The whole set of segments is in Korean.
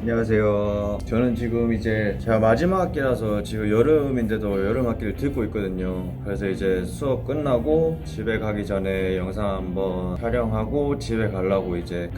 안녕하세요. 저는 지금 이제 제가 마지막 학기라서 지금 여름인데도 여름 학기를 듣고 있거든요. 그래서 이제 수업 끝나고 집에 가기 전에 영상 한번 촬영하고 집에 가려고 이제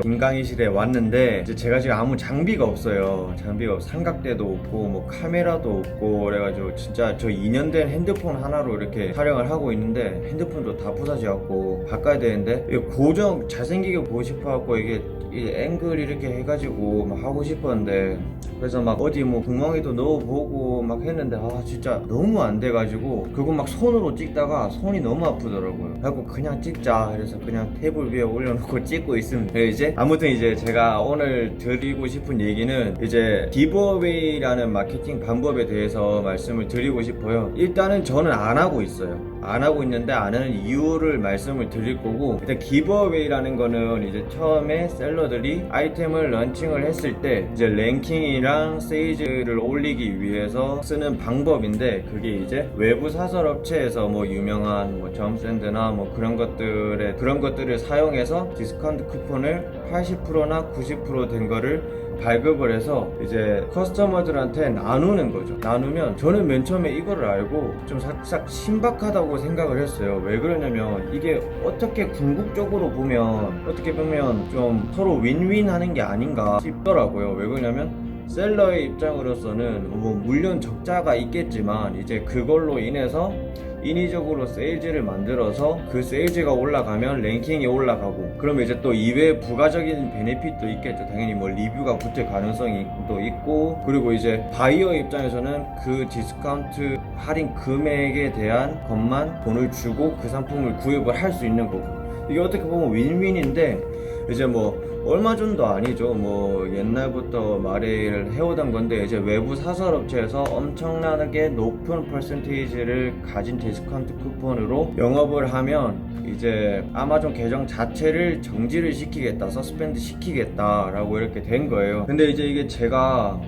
긴 강의실에 왔는데 이제 제가 지금 아무 장비가 없어요. 삼각대도 없고 뭐 카메라도 없고 그래가지고 진짜 저 2년 된 핸드폰 하나로 이렇게 촬영을 하고 있는데 핸드폰도 다 부서져갖고 바꿔야 되는데 이게 고정 잘생기게 보고 싶어갖고 이게 이 앵글 이렇게 해가지고 막 하고 싶었는데 그래서 막 어디 뭐 구멍에도 넣어보고 막 했는데 진짜 너무 안 돼가지고 그거 막 손으로 찍다가 손이 너무 아프더라고요. 그래갖고 그냥 찍자 그래서 그냥 테이블 위에 올려놓고 찍고 있습니다. 이제 아무튼 이제 제가 오늘 드리고 싶은 얘기는 이제 기브어웨이라는 마케팅 방법에 대해서 말씀을 드리고 싶어요. 일단은 저는 안 하고 있어요. 안 하고 있는데 안 하는 이유를 말씀을 드릴 거고, 일단 기브어웨이라는 거는 이제 처음에 셀러들이 아이템을 런칭을 했을 때 이제 랭킹이랑 세이즈를 올리기 위해서 쓰는 방법인데, 그게 이제 외부 사설 업체에서 뭐 유명한 뭐 점샌드나 뭐 그런 것들을 사용해서 디스카운트 쿠폰을 80%나 90% 된 거를 발급을 해서 이제 커스터머들한테 나누는 거죠. 나누면 저는 맨 처음에 이거를 알고 좀 살짝 신박하다고 생각을 했어요. 왜 그러냐면 이게 궁극적으로 보면 어떻게 보면 좀 서로 윈윈 하는 게 아닌가 싶더라고요. 왜 그러냐면 셀러의 입장으로서는 뭐 물론 적자가 있겠지만 이제 그걸로 인해서 인위적으로 세일즈를 만들어서 그 세일즈가 올라가면 랭킹이 올라가고, 그러면 이제 또 이외에 부가적인 베네핏도 있겠죠. 당연히 뭐 리뷰가 붙을 가능성이 또 있고, 그리고 이제 바이어 입장에서는 그 디스카운트 할인 금액에 대한 것만 돈을 주고 그 상품을 구입을 할 수 있는 거고, 이게 어떻게 보면 윈윈인데 이제 뭐 얼마 전도 아니죠. 뭐 옛날부터 말을 해오던 건데 이제 외부 사설업체에서 엄청나게 높은 퍼센테이지를 가진 디스카운트 쿠폰으로 영업을 하면 이제 아마존 계정 자체를 정지를 시키겠다, 서스펜드 시키겠다라고 이렇게 된 거예요. 근데 이제 이게 제가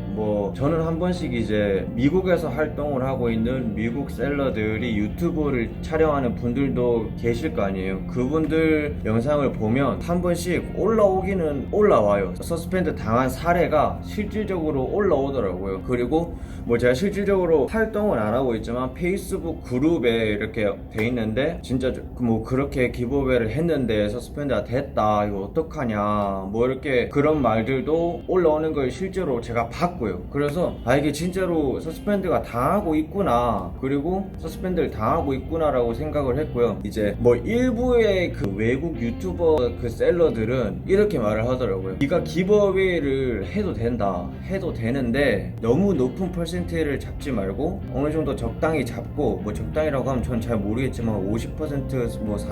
저는 한 번씩 이제 미국에서 활동을 하고 있는 미국 셀러들이 유튜브를 촬영하는 분들도 계실 거 아니에요. 그분들 영상을 보면 한 번씩 올라오기는 올라와요. 서스펜드 당한 사례가 실질적으로 올라오더라고요. 그리고 제가 실질적으로 활동을 안 하고 있지만 페이스북 그룹에 이렇게 돼 있는데, 진짜 그렇게 기브어웨이를 했는데 서스펜드가 됐다, 이거 어떡하냐, 이렇게 그런 말들도 올라오는 걸 실제로 제가 봤고요. 그래서 이게 진짜로 서스펜드가 당하고 있구나, 그리고 서스펜드를 당하고 있구나라고 생각을 했고요. 이제 일부의 그 외국 유튜버 그 셀러들은 이렇게 말을 하더라고요. 네가 기브어웨이를 해도 된다, 해도 되는데 너무 높은 퍼센트를 잡지 말고 어느 정도 적당히 잡고, 적당이라고 하면 전 잘 모르겠지만 50%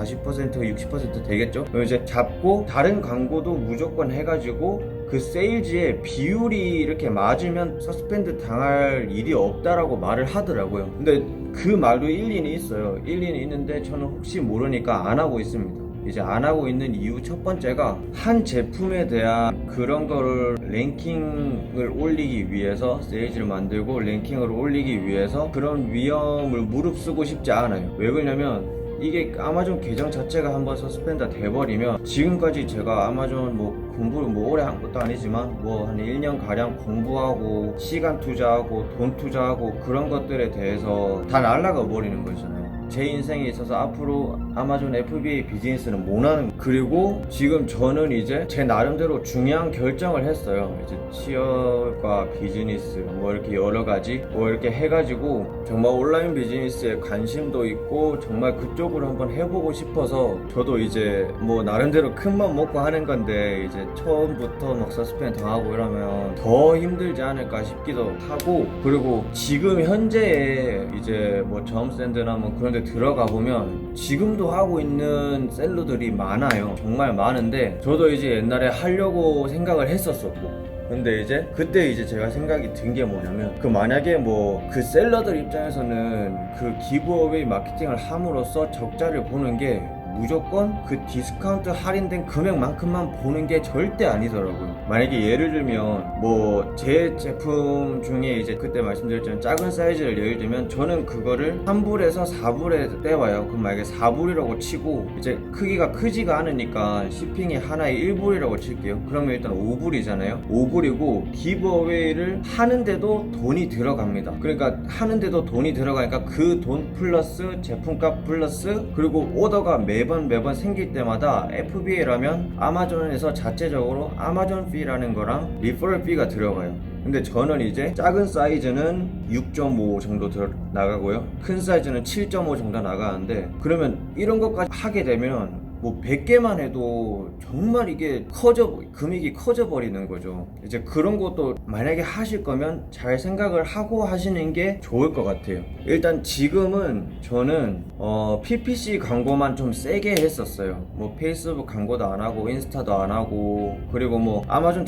40% 60% 되겠죠? 이제 잡고 다른 광고도 무조건 해가지고 그 세일즈의 비율이 이렇게 맞으면 서스펜드 당할 일이 없다라고 말을 하더라고요. 근데 그 말도 일리는 있어요. 일리는 있는데 저는 혹시 모르니까 안 하고 있습니다. 이제 안 하고 있는 이유 첫 번째가, 한 제품에 대한 그런 거를 랭킹을 올리기 위해서, 세일즈를 만들고 랭킹을 올리기 위해서 그런 위험을 무릅쓰고 싶지 않아요. 왜 그러냐면 이게 아마존 계정 자체가 한번 서스펜드 돼버리면, 지금까지 제가 아마존 공부를 오래 한 것도 아니지만 한 1년 가량 공부하고 시간 투자하고 돈 투자하고 그런 것들에 대해서 다 날아가 버리는 거잖아요. 제 인생에 있어서 앞으로 아마존 FBA 비즈니스는 못 하는. 그리고 지금 저는 이제 제 나름대로 중요한 결정을 했어요. 이제 취업과 비즈니스 이렇게 여러 가지 이렇게 해가지고 정말 온라인 비즈니스에 관심도 있고 정말 그쪽으로 한번 해보고 싶어서, 저도 이제 나름대로 큰 맘 먹고 하는 건데 이제 처음부터 서스펜 당하고 이러면 더 힘들지 않을까 싶기도 하고, 그리고 지금 현재에 이제 점샌드나 그런 데 들어가 보면 지금도 하고 있는 셀러들이 많아요. 정말 많은데 저도 이제 옛날에 하려고 생각을 했었었고, 근데 이제 그때 이제 제가 생각이 든 게 뭐냐면, 만약에 그 셀러들 입장에서는 그 기브어웨이 마케팅을 함으로써 적자를 보는 게 무조건 그 디스카운트 할인된 금액만큼만 보는 게 절대 아니더라고요. 만약에 예를 들면 뭐 제 제품 중에 이제 그때 말씀드렸지만 작은 사이즈를 예를 들면 저는 그거를 3불에서 4불에 떼와요. 그럼 만약에 4불이라고 치고 이제 크기가 크지가 않으니까 시핑이 하나에 1불이라고 칠게요. 그러면 일단 5불이잖아요. 5불이고 기브어웨이를 하는데도 돈이 들어갑니다. 그러니까 하는데도 돈이 들어가니까 그 돈 플러스 제품값 플러스 그리고 오더가 매번 생길 때마다 FBA라면 아마존에서 자체적으로 아마존 피라는 거랑 리퍼럴 피가 들어가요. 근데 저는 이제 작은 사이즈는 6.5 정도 나가고요. 큰 사이즈는 7.5 정도 나가는데 그러면 이런 것까지 하게 되면 뭐 100개만 해도 정말 이게 금액이 커져 버리는 거죠. 이제 그런 것도 만약에 하실 거면 잘 생각을 하고 하시는 게 좋을 것 같아요. 일단 지금은 저는 PPC 광고만 좀 세게 했었어요. 뭐 페이스북 광고도 안 하고 인스타도 안 하고 그리고 뭐 아마존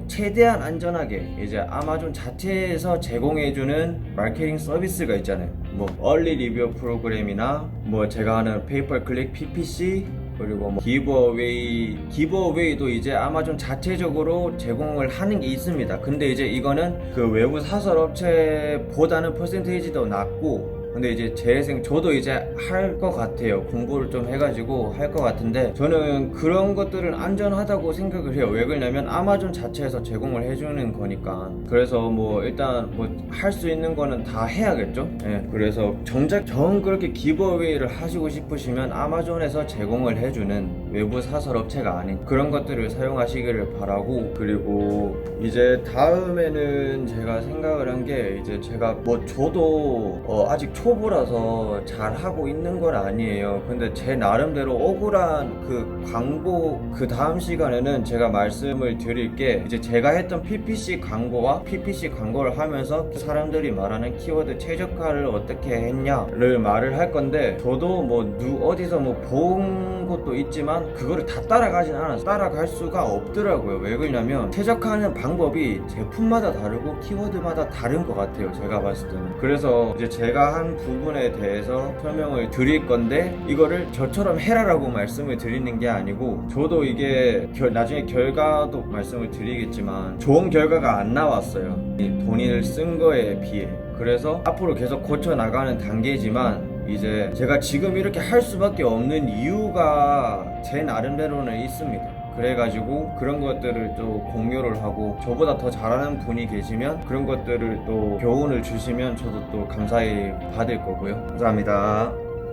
최대한 안전하게 이제 아마존 자체에서 제공해주는 마케팅 서비스가 있잖아요. 뭐 얼리 리뷰 프로그램이나 뭐 제가 하는 페이퍼 클릭 PPC 그리고 뭐 기브어웨이도 이제 아마존 자체적으로 제공을 하는 게 있습니다. 근데 이제 이거는 그 외부 사설 업체보다는 퍼센테이지도 낮고 근데 이제 저도 이제 할 것 같아요. 공부를 좀 해가지고 할 것 같은데 저는 그런 것들은 안전하다고 생각을 해요. 왜 그러냐면 아마존 자체에서 제공을 해주는 거니까. 그래서 뭐 일단 뭐 할 수 있는 거는 다 해야겠죠. 예. 그래서 정작 그렇게 기브어웨이를 하시고 싶으시면 아마존에서 제공을 해주는 외부 사설 업체가 아닌 그런 것들을 사용하시기를 바라고 그리고 이제 다음에는 제가 생각을 한 게 이제 제가 뭐 저도 아직 초보라서 잘 하고 있는 건 아니에요. 근데 제 나름대로 억울한 그 광고 그 다음 시간에는 제가 말씀을 드릴 게 이제 제가 했던 PPC 광고와 PPC 광고를 하면서 사람들이 말하는 키워드 최적화를 어떻게 했냐를 말을 할 건데 저도 뭐 어디서 뭐 본 것도 있지만 그거를 다 따라가진 않아서 따라갈 수가 없더라고요. 왜 그러냐면 최적화하는 방법이 제품마다 다르고 키워드마다 다른 것 같아요. 제가 봤을 때는. 그래서 이제 제가 한 부분에 대해서 설명을 드릴 건데 이거를 저처럼 해라라고 말씀을 드리는 게 아니고 저도 이게 나중에 결과도 말씀을 드리겠지만 좋은 결과가 안 나왔어요. 이 돈을 쓴 거에 비해. 그래서 앞으로 계속 고쳐 나가는 단계지만 이제 제가 지금 이렇게 할 수밖에 없는 이유가 제 나름대로는 있습니다. 그래가지고 그런 것들을 또 공유를 하고 저보다 더 잘하는 분이 계시면 그런 것들을 또 교훈을 주시면 저도 또 감사히 받을 거고요. 감사합니다.